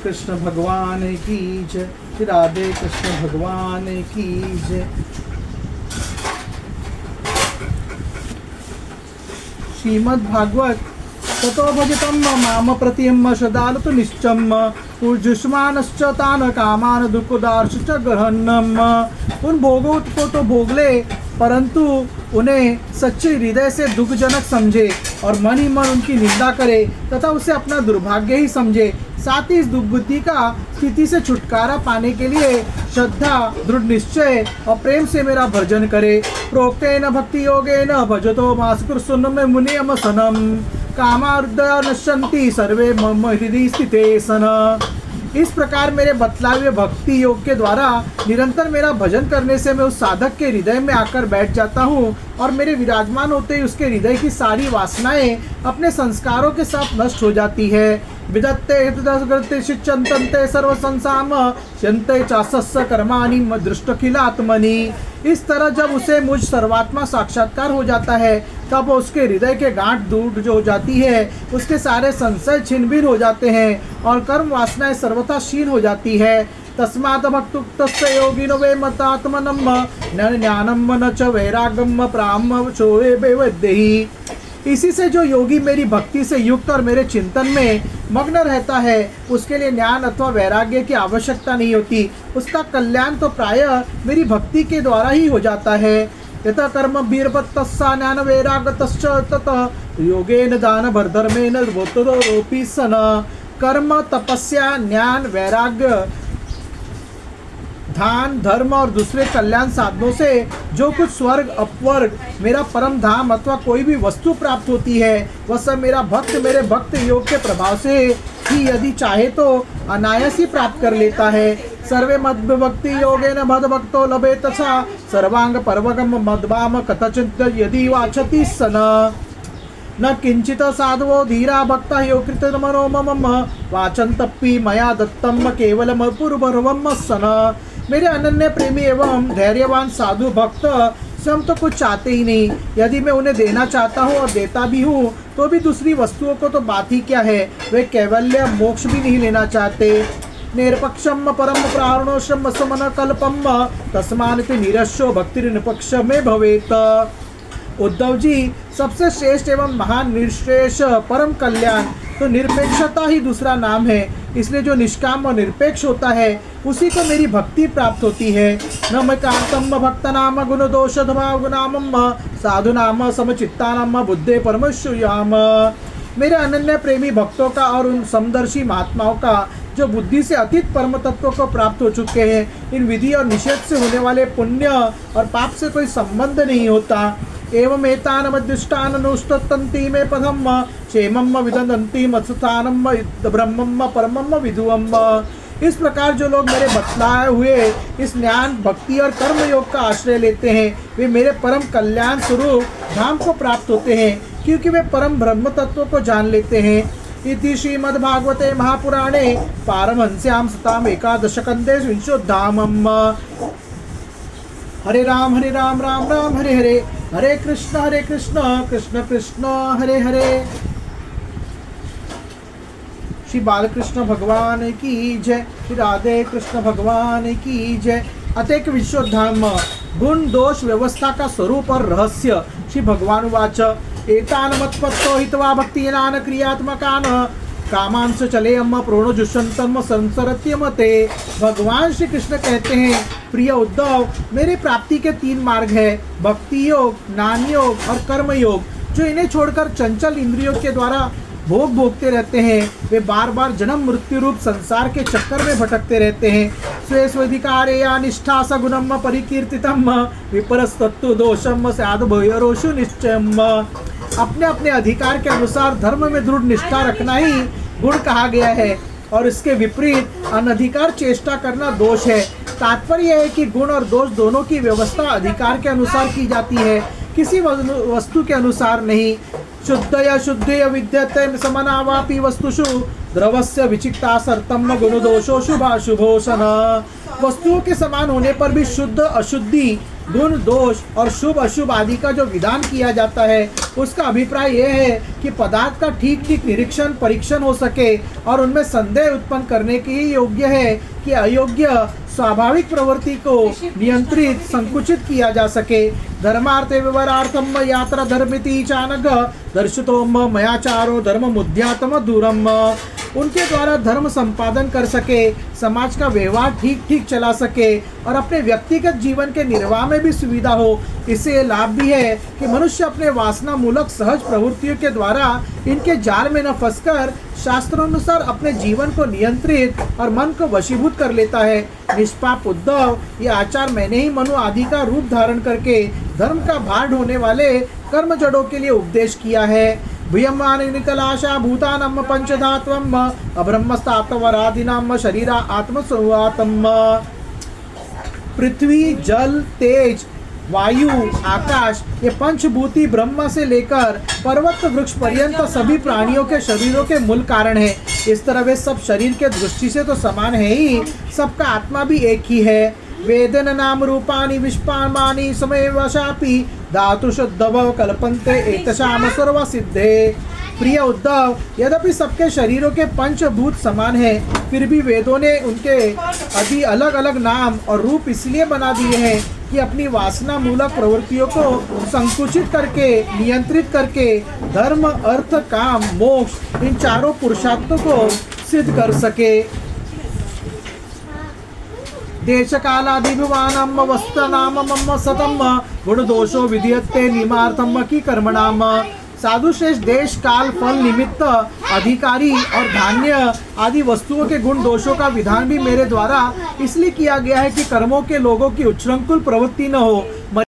कृष्ण भगवान की जय, श्री राधे कृष्ण भगवान की जय। श्रीमद् भागवत ततो भजतम माम प्रतिम सदान तो निश्चम जुष्मानश्च तान कामान दुखदार्श च गहन्नम। उन भोगों को तो भोग ले, परंतु उन्हें सच्चे हृदय से दुखजनक समझे और मन ही मन उनकी निंदा करे तथा उसे अपना दुर्भाग्य ही समझे। साथ ही इस दुर्बुद्धि का स्थिति से छुटकारा पाने के लिए श्रद्धा, दृढ़ निश्चय और प्रेम से मेरा भजन करे। प्रोक्तेन भक्ति योगेन भजतो मास्कृष्ण में मुनियम सनम कामार्दय नश्यन्ति सर्वे मम हृदय स्थिते सन। इस प्रकार मेरे बतलावे भक्ति योग के द्वारा निरंतर मेरा भजन करने से मैं उस साधक के हृदय में आकर बैठ जाता हूँ और मेरे विराजमान होते ही उसके हृदय की सारी वासनाएं अपने संस्कारों के साथ नष्ट हो जाती है। विदत्ते शिचंतन्ते सर्व संसाम यन्ते चासस्य कर्माणि दृष्टखिलात्मनि। इस तरह जब उसे मुझ सर्वात्मा साक्षात्कार हो जाता है तब उसके हृदय के गांठ दूर जो हो जाती है, उसके सारे संशय छिन्न भिन्न हो जाते हैं और कर्म वासनाएं सर्वथा क्षीण हो जाती है। तस्मात् भक्तुक्तस्य योगिनो वे मतात्मनम न ज्ञानम न च वैराग्यम प्राम चोवे वेदेहि। इसी से जो योगी मेरी भक्ति से युक्त और मेरे चिंतन में मग्न रहता है उसके लिए ज्ञान अथवा वैराग्य की आवश्यकता नहीं होती। उसका कल्याण तो प्रायः मेरी भक्ति के द्वारा ही हो जाता है। यथा कर्म वीरभत्तस्सा ज्ञान वैराग्यतश्च ततः योगेन दान भरधर्मेण भूतरोपि सन। कर्म, तपस्या, ज्ञान, वैराग्य, दान, धर्म और दूसरे कल्याण साधनों से जो कुछ स्वर्ग, अपवर्ग, मेरा परम धाम अथवा कोई भी वस्तु प्राप्त होती है वह सब मेरा भक्त मेरे भक्त योग के प्रभाव से ही यदि चाहे तो अनायास ही प्राप्त कर लेता है। सर्वे मद्भक्ति योगेन मद्भक्तो लभेत तथा सर्वांग पर्वगम मद्भाम कथचित् यदि वाचति सन। न किंचित साधवो धीरा भक्ता योकृत मनो मम वाचन्तप्पि मया दत्तम केवलम पूर्वम सन। मेरे अनन्य प्रेमी एवं धैर्यवान साधु भक्त स्वयं तो कुछ चाहते ही नहीं। यदि मैं उन्हें देना चाहता हूँ और देता भी हूँ तो भी दूसरी वस्तुओं को तो बात ही क्या है, वे कैवल्य मोक्ष भी नहीं लेना चाहते। निरपक्षम परम प्राणोशम समन कल्पम तस्मान्ति निरस्यो भक्ति निपक्ष में भवेत। उद्धव जी, सबसे श्रेष्ठ एवं महान निर्श्रेष परम कल्याण तो निरपेक्षता ही दूसरा नाम है। इसलिए जो निष्काम और निरपेक्ष होता है उसी को मेरी भक्ति प्राप्त होती है। न मैं कांतम भक्त नाम गुण दोष गुणाम साधु नाम समचित्ता नाम बुद्धे परमेश्वयाम। मेरे अनन्य प्रेमी भक्तों का और उन समदर्शी महात्माओं का जो बुद्धि से अतीत परम तत्व को प्राप्त हो चुके हैं, इन विधि और निषेध से होने वाले पुण्य और पाप से कोई संबंध नहीं होता। एवं एतान मद्युष्टान नुष्टन्ति में पदम क्षेमम विदन्ति मत्स्थानम ब्रह्मम परमम विदुवम। इस प्रकार जो लोग मेरे बतलाए हुए इस ज्ञान, भक्ति और कर्म योग का आश्रय लेते हैं वे मेरे परम कल्याण स्वरूप धाम को प्राप्त होते हैं, क्योंकि वे परम ब्रह्म तत्व को जान लेते हैं। इति श्रीमद्भागवते महापुराणे पारमहंस्यां सताम एकादशकंदे विंशोद्धामम्। हरे राम राम राम हरे हरे, हरे कृष्ण कृष्ण कृष्ण हरे हरे। श्री बालकृष्ण भगवान की जय, श्री राधे कृष्ण भगवान की जय। अतएक विश्वधाम गुण दोष व्यवस्था का स्वरूप और रहस्य। श्री भगवान वाच एतान मत्पत्तो हित्वा भक्तिनान क्रियात्मकान कामांश चले अम्म प्रोणो जुष्यंतम संसरत्यम ते। भगवान श्री कृष्ण कहते हैं, प्रिय उद्धव, मेरे प्राप्ति के 3 मार्ग है, भक्ति योग, ज्ञान योग और कर्म योग। जो इन्हें छोड़कर चंचल इंद्रियों के द्वारा भोग भोगते रहते हैं वे बार बार जन्म मृत्यु रूप संसार के चक्कर में भटकते रहते हैं। स्वे स्वाधिकारे या निष्ठा सगुणम परिकीर्तितम विपरस्तत्व दोषम स्याद भयरोषु निश्चयम। अपने अपने अधिकार के अनुसार धर्म में दृढ़ निष्ठा रखना ही गुण कहा गया है और इसके विपरीत अनधिकार चेष्टा करना दोष है। तात्पर्य है कि गुण और दोष दोनों की व्यवस्था अधिकार के अनुसार की जाती है, किसी वस्तु के अनुसार नहीं। शुद्धया शुद्धेय विद्यते समनावापि वस्तुषु द्रवस्य विचिक्ता सर्तम गुण दोषो शुभाशुभोषण। वस्तुओं के समान होने पर भी शुद्ध अशुद्धि, गुण दोष और शुभ अशुभ आदि का जो विधान किया जाता है उसका अभिप्राय यह है कि कि पदार्थ का ठीक ठीक निरीक्षण परीक्षण हो सके और उनमें संदेह उत्पन्न करने के ही योग्य है कि अयोग्य स्वाभाविक प्रवृत्ति को नियंत्रित संकुचित किया जा सके। धर्मार्थे विवरार्थम यात्रा धर्मिति चानक दर्शितोम मयाचारो धर्म मुध्यात्म दूरम। उनके द्वारा धर्म संपादन कर सके, समाज का व्यवहार ठीक ठीक चला सके और अपने व्यक्तिगत जीवन के निर्वाह में भी सुविधा हो। इससे लाभ भी है कि मनुष्य अपने वासना मूलक सहज प्रवृत्तियों के द्वारा इनके जाल में न फंसकर शास्त्रानुसार अपने जीवन को नियंत्रित और मन को वशीभूत कर लेता है। निष्पाप उद्धव, ये आचार मैंने ही मनु आदि का रूप धारण करके धर्म का भार ढोने वाले कर्म जड़ों के लिए उपदेश किया है। भूयमान निकलाशा भूतानम पंचधात्वम अब्रह्मस्तात्वरादिनाम शरीरा आत्मस्वरूपातम। पृथ्वी, जल, तेज, वायु, आकाश, ये पंचभूति ब्रह्म से लेकर पर्वत वृक्ष पर्यंत सभी प्राणियों के शरीरों के मूल कारण है। इस तरह वे सब शरीर के दृष्टि से तो समान है ही, सबका आत्मा भी एक ही है। वेदन नाम रूपानि विश्वामानि समयवशापि धातु शुद्धव कल्पन्ते एतशाम सर्व सिद्धे। प्रिय उद्धव, यद्यपि सबके शरीरों के पंचभूत समान है, फिर भी वेदों ने उनके अति अलग अलग नाम और रूप इसलिए बना दिए हैं कि अपनी वासना मूलक प्रवृत्तियों को संकुचित करके, नियंत्रित करके धर्म, अर्थ, काम, मोक्ष इन चारों पुरुषार्थों को सिद्ध कर सके। देश कालादिभिवानम वस्तनाम मम सतम गुण दोषो विधीयते निमार्थम की कर्मणाम। साधु श्रेष्ठ देश, काल, फल, निमित्त, अधिकारी और धान्य आदि वस्तुओं के गुण दोषों का विधान भी मेरे द्वारा इसलिए किया गया है कि कर्मों के लोगों की उच्छृंखल प्रवृत्ति न हो।